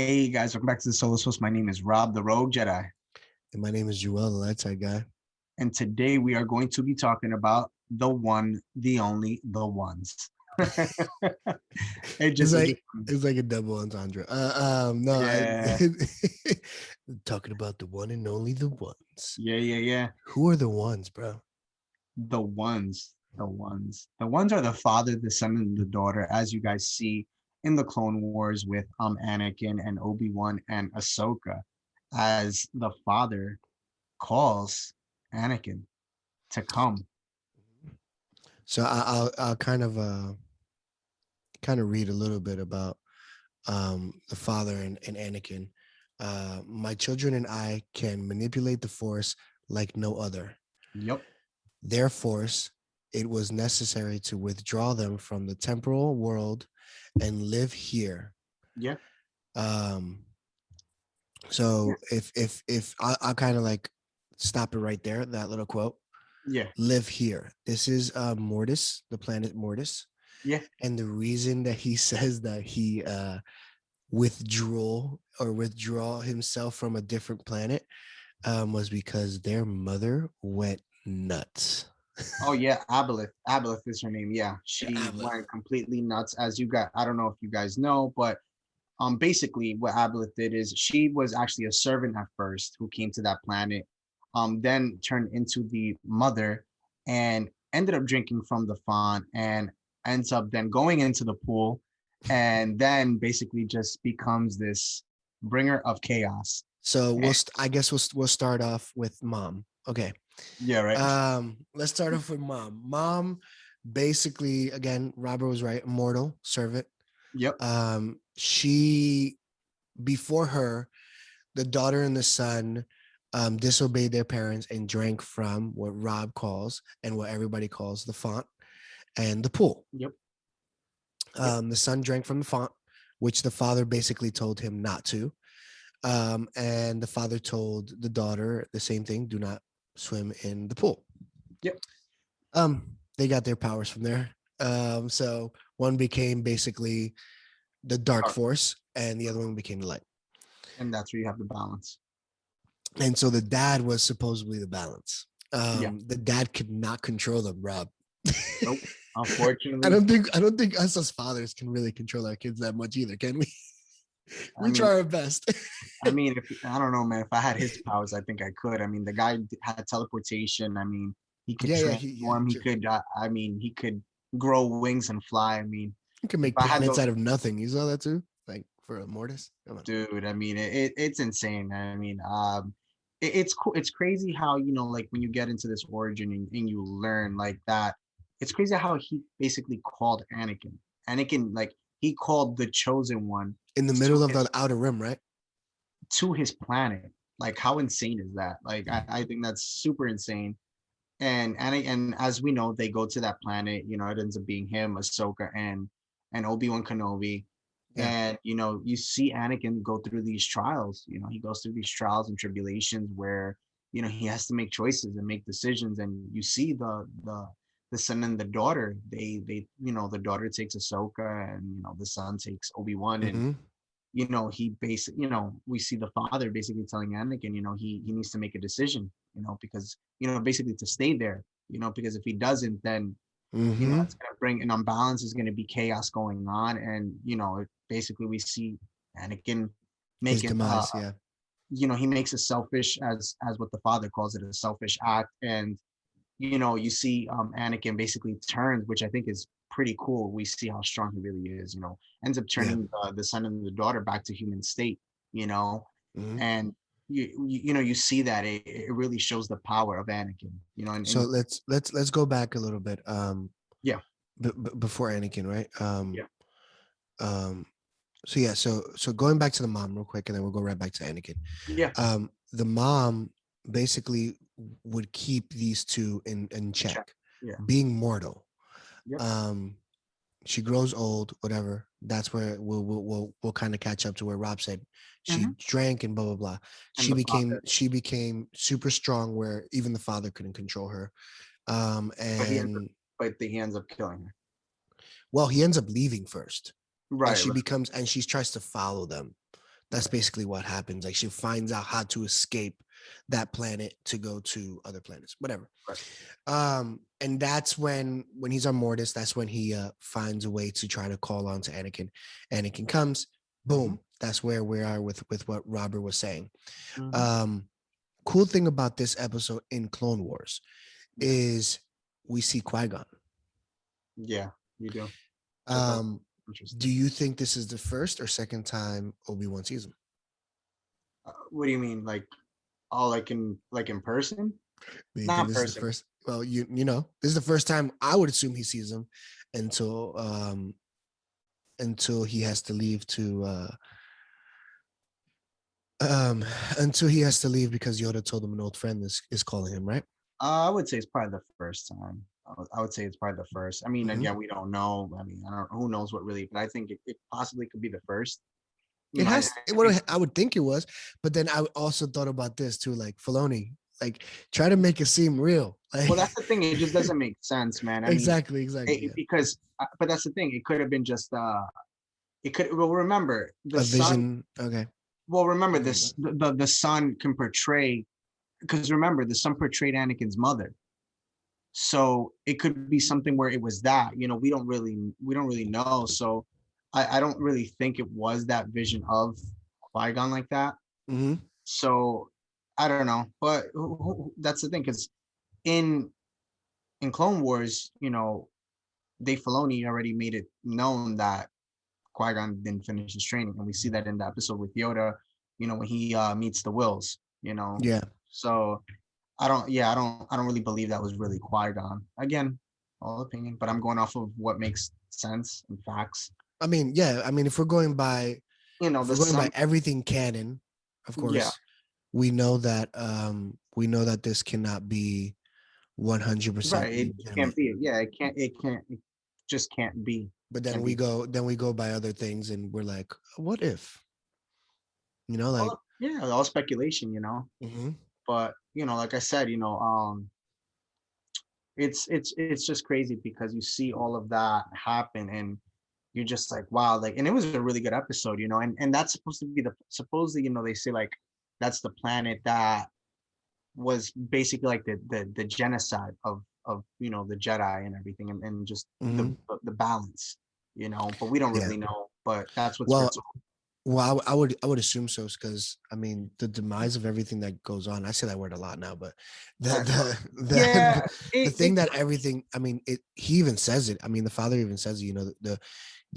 Hey guys, welcome back to the Solo Source. My name is Rob, the Rogue Jedi, And my name is Joel, the light side guy. and today we are going to be talking about the one, the only, the ones. it It's just, it like just, it's like a double entendre. No, yeah, talking about the one and only the ones. yeah. Who are the ones, bro? The ones are the father, the son, and the daughter, as you guys see in the Clone Wars with Anakin and Obi-Wan and Ahsoka, as the father calls Anakin to come. So I'll kind of read a little bit about the father and Anakin. My children and I can manipulate the Force like no other. Yep. Their Force, it was necessary to withdraw them from the temporal world and live here. Yeah. Um, So if I'll kind of like stop it right there, that little quote. Yeah. Live here. This is Mortis, the planet Mortis. Yeah. And the reason that he says that he withdraw himself from a different planet was because their mother went nuts. Oh yeah, Aboleth. Aboleth is her name. Yeah, she Aboleth. went completely nuts. As you got, I don't know if you guys know, but basically what Aboleth did is she was actually a servant at first who came to that planet, then turned into the mother and ended up drinking from the font and ends up then going into the pool, and then basically just becomes this bringer of chaos. So And, I guess we'll start off with mom. Okay. yeah, right. Let's start off with mom. Mom, basically, again, Robert was right. Mortal servant. Yep. She before her, the daughter and the son disobeyed their parents and drank from what Rob calls and what everybody calls the font and the pool. Yep. Yep. The son drank from the font, which the father basically told him not to. And the father told the daughter the same thing: do not swim in the pool. Yep. They got their powers from there. So one became basically the dark Dark. force, and the other one became the light. And that's where you have the balance. And so the dad was supposedly the balance. Yeah. The dad could not control them, Rob. Nope. I Unfortunately, don't think us as fathers can really control our kids that much either, can we? I We mean, try our best. if I don't know, man, if I had his powers, I think I could. I mean, the guy had teleportation. I mean, he could Yeah, transform. He true. could. I mean, he could grow wings and fly. I mean, You can if make I had planets those, out of nothing. You saw that too? Like for a mortis? Come on. dude. I mean, it's insane. I mean, it's cool. It's crazy how like when you get into this origin and you learn like that. It's crazy how he basically called Anakin. Anakin, like he called the chosen one In the to middle of his the outer rim, right? planet. Like, how insane is that? Like, I think that's super insane. And as we know, they go to that planet. It ends up being him, Ahsoka, and Obi-Wan Kenobi. Yeah. And you see Anakin go through these trials. He goes through these trials and tribulations where he has to make choices and make decisions. And you see the son and the daughter. They the daughter takes Ahsoka, and the son takes Obi-Wan, and Mm-hmm. he basically, we see the father basically telling Anakin, he needs to make a decision, because, basically to stay there, because if he doesn't, then, Mm-hmm. it's going to bring an imbalance, is going to be chaos going on. And, basically we see Anakin His making, demise, yeah. he makes a selfish, as what the father calls it, a selfish act. And, you see Anakin basically turns, which I think is pretty cool. We see how strong he really is, ends up Yeah. turning the son and the daughter back to human state, Mm-hmm. and you see that it really shows the power of Anakin, So and let's go back a little bit. yeah, Before Anakin, right? yeah, Um, so yeah, so going back to the mom real quick, and then we'll go right back to Anakin. yeah, The mom basically would keep these two in check, check, yeah, being mortal. yep, Um, she grows old, whatever. That's where we'll kind of catch up to where Rob said she hmm drank and blah blah blah. and the father, She became super strong where even the father couldn't control her. but he ends up, And he ends up killing her. well, he ends up leaving first, and Right, she right, becomes and she tries to follow them That's basically what happens. Like she finds out how to escape that planet to go to other planets, whatever. Right. And that's when he's on Mortis, that's when he finds a way to try to call on to Anakin. Anakin comes, Hmm. boom. That's where we are with what Robert was saying. Hmm. Um, cool thing about this episode in Clone Wars Yeah. is we see Qui-Gon. Yeah, you do. Which I thought Um, do interesting. you think this is the first or second time Obi-Wan sees him? What do you mean? Like, oh, like in person? Do you think Not this is the person. first? Well, you know, this is the first time I would assume he sees him until until he has to leave to um until he has to leave because Yoda told him an old friend is calling him, right? I would say it's probably the first time. I would say it's probably the first. I mean, Hmm. again, we don't know. I mean, I don't. Who knows what really? But I think it possibly could be the first. You It know, has I think. I would think it was, but then I also thought about this too, like Filoni, like try to make it seem real. Well, Like that's the thing. It just doesn't make sense, man. I mean, exactly, exactly. Yeah. because. But that's the thing. It could have been just. It could. Well, remember the A son. vision. Okay. Well, remember Okay. this. The son can portray. Because remember, the son portrayed Anakin's mother. So it could be something where it was that, we don't really know. So I don't really think it was that vision of Qui-Gon like that. Hmm. So I don't know, but that's the thing, because in in Clone Wars, Dave Filoni already made it known that Qui-Gon didn't finish his training, and we see that in the episode with Yoda, when he meets the Wills, Yeah. So I don't really believe that was really Qui-Gon. Again, all opinion, but I'm going off of what makes sense and facts. I mean, yeah. I mean, if The we're going sun, by everything canon, of yeah, course, we know that this cannot be 100% right. It can't legitimate. be. Yeah, it just can't be. But Can't be. then we go by other things, and we're like, what if? You know, like, Well, yeah, all speculation, mhm. but like I said, it's just crazy because you see all of that happen, and you're just like, wow, like, and it was a really good episode, and that's supposed to be the supposedly, they say, like, that's the planet that was basically like the genocide of the Jedi and everything, and just the Mhm. the balance, but we don't Yeah. really know, but that's what's Well, foretold. I would assume so because I mean the demise of everything that goes on. I say that word a lot now, but the That goes, yeah, the the it, thing it that everything. I mean, it. He even says it. I mean, the father even says it. You know, the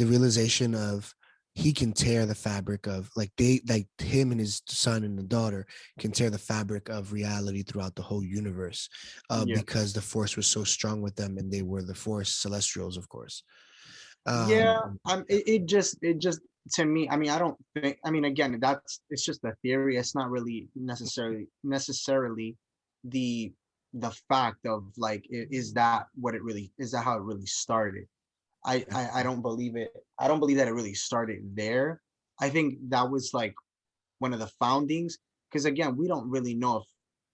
realization of he can tear the fabric of like him and his son and the daughter can tear the fabric of reality throughout the whole universe, yeah. because the force was so strong with them and they were the force celestials, of course. Yeah, Yeah. it just to me, I mean, I don't think, I mean, again, it's just a theory. It's not really necessarily the the fact of, like, is that what it really is, that how it really started. I don't believe it. I don't believe that it really started there. I think that was like one of the foundings, because again, we don't really know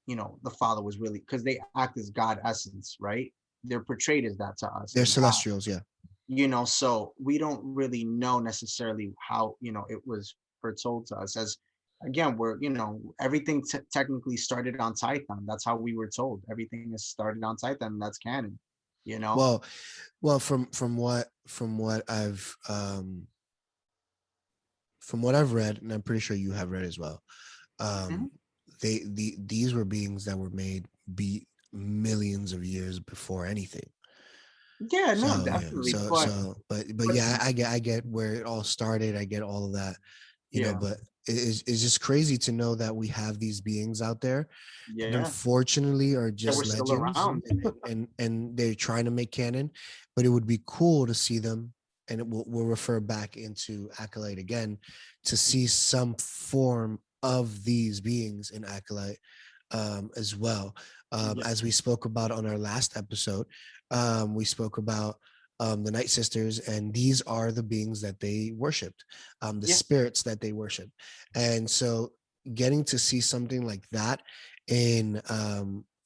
if the father was really, because they act as God essence, right? They're portrayed as that to us, They're as God, celestials, yeah. so we don't really know necessarily how it was foretold to us, as again, we're everything technically started on Titan. That's how we were told. Everything is started on Titan. That's canon, you know. Well, from what I've read, and I'm pretty sure you have read as well, Mhm. um, these were beings that were made be millions of years before anything. Yeah, no, So yeah, definitely, but but but yeah, I get where it all started. I get all of that, you know. yeah, But it's just crazy to know that we have these beings out there, and yeah, unfortunately, are that we're just still legends, around. and they're trying to make canon. But it would be cool to see them, and we'll refer back into Acolyte again to see some form of these beings in Acolyte, as well. Yeah, As we spoke about on our last episode, we spoke about the Night Sisters, and these are the beings that they worshipped, the yeah, spirits that they worship. And so getting to see something like that in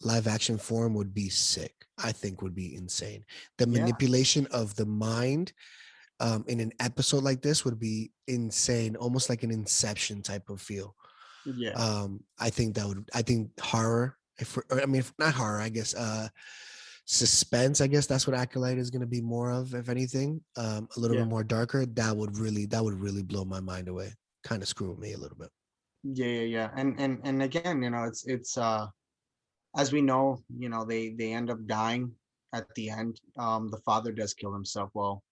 live action form would be sick. I think would be insane. The yeah, manipulation of the mind in an episode like this would be insane, almost like an Inception type of feel. Yeah, I think that would, I think horror, if we're, or, I mean, if not horror, I guess, suspense, I guess that's what Acolyte is going to be more of, if anything, a little bit yeah, more darker. That would really blow my mind away. Kind of screw with me a little bit. yeah. And again, it's as we know, they end up dying at the end. The father does kill himself. Well,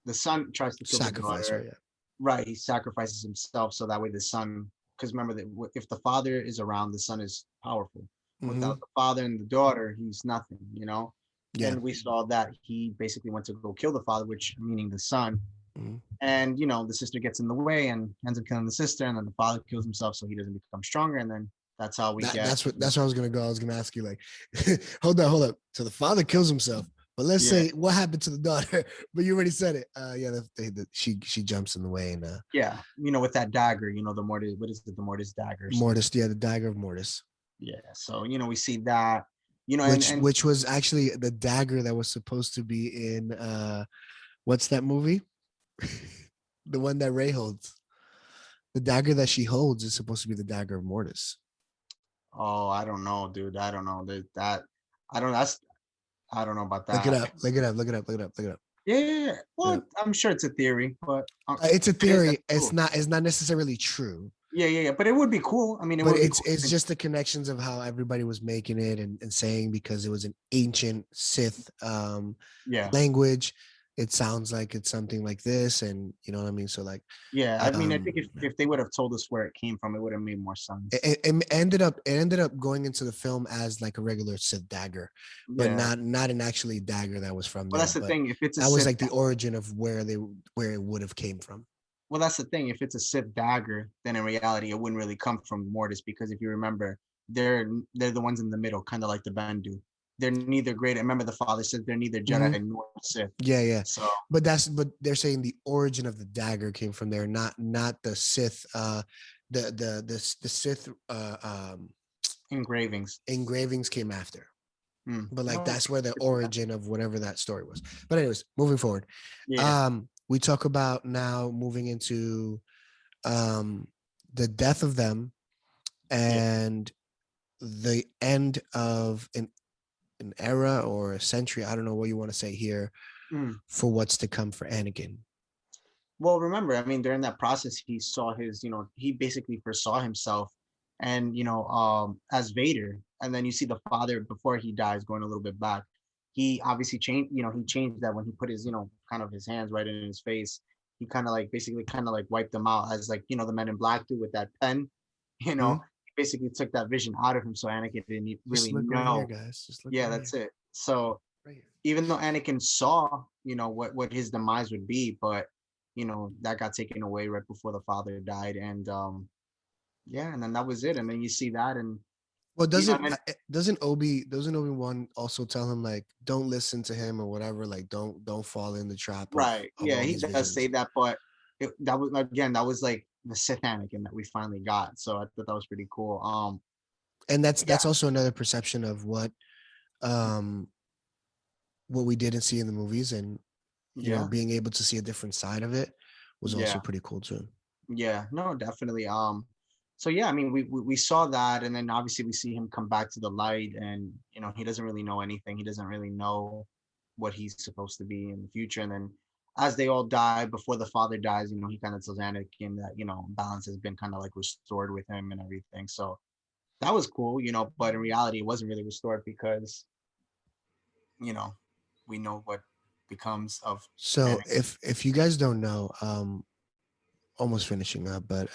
the son tries to kill the Sacrifice her, daughter. yeah. Right, he sacrifices himself so that way the son, because remember that if the father is around, the son is powerful. Hmm. Without the father and the daughter, he's nothing. Yeah. And we saw that he basically went to go kill the father, which meaning the son. Mhm. And the sister gets in the way and ends up killing the sister, and then the father kills himself so he doesn't become stronger. And then that's how we That get, that's where I was gonna go. I was gonna ask you, like, hold up. So the father kills himself, but let's yeah, say what happened to the daughter. But you already said it. Yeah, she jumps in the way, and yeah, with that dagger, the Mortis, what is it, the Mortis dagger or something. Mortis, yeah, the dagger of Mortis, Yeah, so we see that, and which was actually the dagger that was supposed to be in what's that movie? The one that Ray holds. The dagger that she holds is supposed to be the dagger of Mortis. oh, I don't know, dude. I don't know that. I don't. That's I don't know about Look it that. up. Look it up. Look it up. Look it up. Look it up. Yeah, yeah, yeah. Look it Well, up. I'm sure it's a theory, but It's a if it is, theory. that's cool. It's not necessarily true. Yeah, yeah, yeah. But it would be cool. I mean, it But would be cool. it's just the connections of how everybody was making it, and saying, because it was an ancient Sith Yeah, language, it sounds like it's something like this, and you know what I mean. So like, yeah. I mean, I think if yeah. if they would have told us where it came from, it would have made more sense. It ended up going into the film as like a regular Sith dagger, but Yeah. not an actually dagger that was from Well, there. that's the But thing. If it's a that was Sith, like the origin of where it would have came from. well, that's the thing. If it's a Sith dagger, then in reality, it wouldn't really come from Mortis because if you remember, they're the ones in the middle, kind of like the Bendu. They're neither great. Remember, the father said they're neither Hmm. Jedi nor Sith. Yeah, yeah. So But they're saying the origin of the dagger came from there, not the Sith, the Sith engravings. engravings came after. But like No, that's where the I see that. origin of whatever that story was. But anyways, moving forward. Yeah, We talk about now moving into um the death of them yeah. and the end of an era or a century. I don't know what you want to say here, Mm. for what's to come for Anakin. Well, remember, I mean, during that process, he saw he basically foresaw himself and, as Vader. And then you see the father before he dies, going a little bit back. He obviously changed, he changed that when he put his, kind of his hands right in his face. He kind of like basically kind of like wiped them out as like, the Men in Black do with that pen, Hmm? he basically took that vision out of him. So Anakin didn't Just really look right here, know. guys. Just look Yeah, right here. that's it. So Right here. even though Anakin saw, what his demise would be, but that got taken away right before the father died, and yeah, and then that was it. And then you see that, and Well, and then doesn't Obi-Wan also tell him, like, don't listen to him or whatever, like don't fall in the trap right, of yeah, all he these does say visions. that, but that was again, that was like the Sith Anakin that we finally got. So I thought that was pretty cool. And Yeah, that's also another perception of um what we didn't see in the movies, and yeah, being able to see a different side of it was also yeah, pretty cool too. yeah. No, definitely. So yeah, I mean, we saw that, and then obviously we see him come back to the light, and he doesn't really know anything. He doesn't really know what he's supposed to be in the future. And then as they all die before the father dies, he kind of tells Anakin that balance has been kind of like restored with him and everything. So that was cool, but in reality, it wasn't really restored because you know we know what becomes of So Anakin. if you guys don't know, almost finishing up, but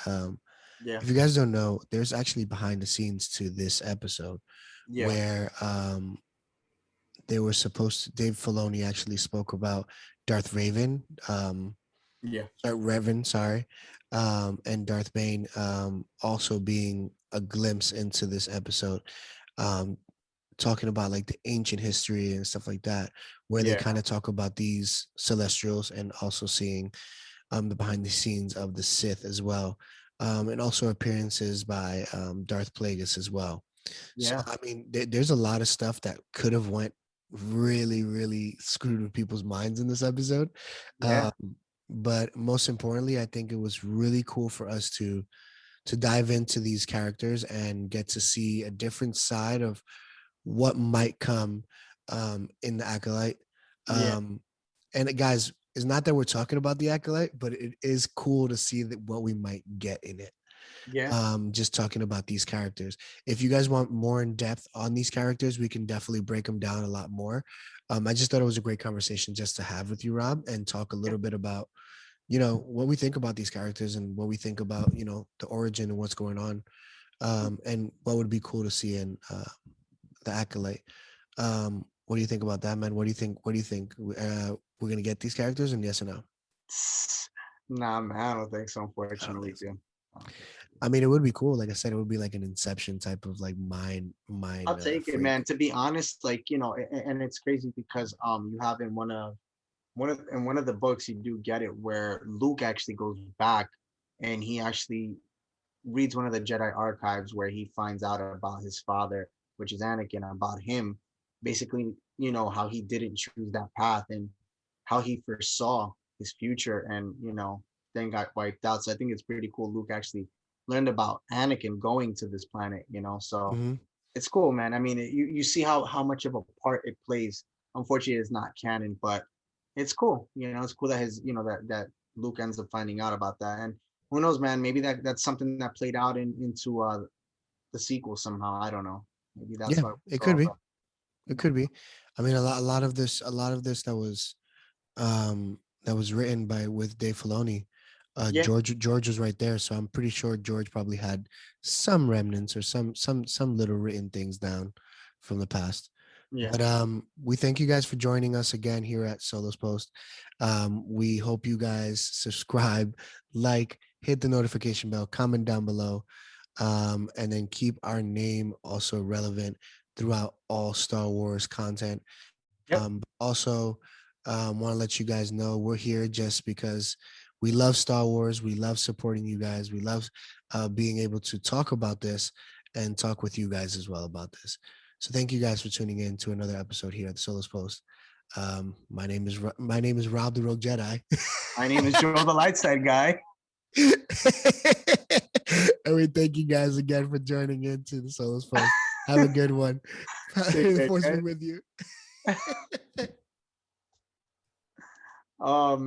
Yeah, if you guys don't know, there's actually behind the scenes to this episode yeah, where they were supposed to, Dave Filoni actually spoke about Darth Raven, yeah, Revan, sorry, and Darth Bane, also being a glimpse into this episode, um, talking about like the ancient history and stuff like that, where they yeah, kind of talk about these celestials, and also seeing the behind the scenes of the Sith as well, and also appearances by Darth Plagueis as well. So yeah, I mean, there's a lot of stuff that could have went, really screwed with people's minds in this episode. Yeah. Um, but most importantly, I think it was really cool for us to dive into these characters and get to see a different side of what might come in the Acolyte. Yeah. And guys, it's not that we're talking about the Acolyte, but it is cool to see that what we might get in it. Yeah. Just talking about these characters. If you guys want more in depth on these characters, we can definitely break them down a lot more. I just thought it was a great conversation just to have with you, Rob, and talk a Yeah. little bit about, what we think about these characters and what we think about, the origin and what's going on, and what would be cool to see in the Acolyte. What do you think about that, man? What do you think? What do you think? We're gonna get these characters, and yes or no? Nah, man, I don't think so, I don't unfortunately, think so. dude. Um, I mean, it would be cool. Like I said, it would be like an Inception type of like I'll mind take it, freak. man. To be honest, like, and it's crazy because you have in one of the books you do get it where Luke actually goes back and he actually reads one of the Jedi archives where he finds out about his father, which is Anakin, about him, basically, how he didn't choose that path and how he foresaw his future and, then got wiped out. So I think it's pretty cool. Luke actually learned about Anakin going to this planet, so Hmm. it's cool, man. I mean, you see how much of a part it plays. Unfortunately, it's not canon, but it's cool. It's cool that his, that Luke ends up finding out about that. And who knows, man? Maybe that's something that played out into the sequel somehow. I don't know. Maybe that's Yeah, what we it could saw. be. But It could be. I mean, a lot of this that was written by with Dave Filoni. yeah, George was right there, so I'm pretty sure George probably had some remnants or some little written things down from the past. yeah. But we thank you guys for joining us again here at Solos Post. We hope you guys subscribe, like, hit the notification bell, comment down below, and then keep our name also relevant throughout all Star Wars content. Yep. But also, want to let you guys know we're here just because we love Star Wars. We love supporting you guys. We love being able to talk about this and talk with you guys as well about this. So thank you guys for tuning in to another episode here at the Solos Post. My name is Rob the Rogue Jedi. My name is Joe the Lightside guy. And we thank you guys again for joining into the Solos Post. Have a good one. Take The care, force be guys. with you. Um,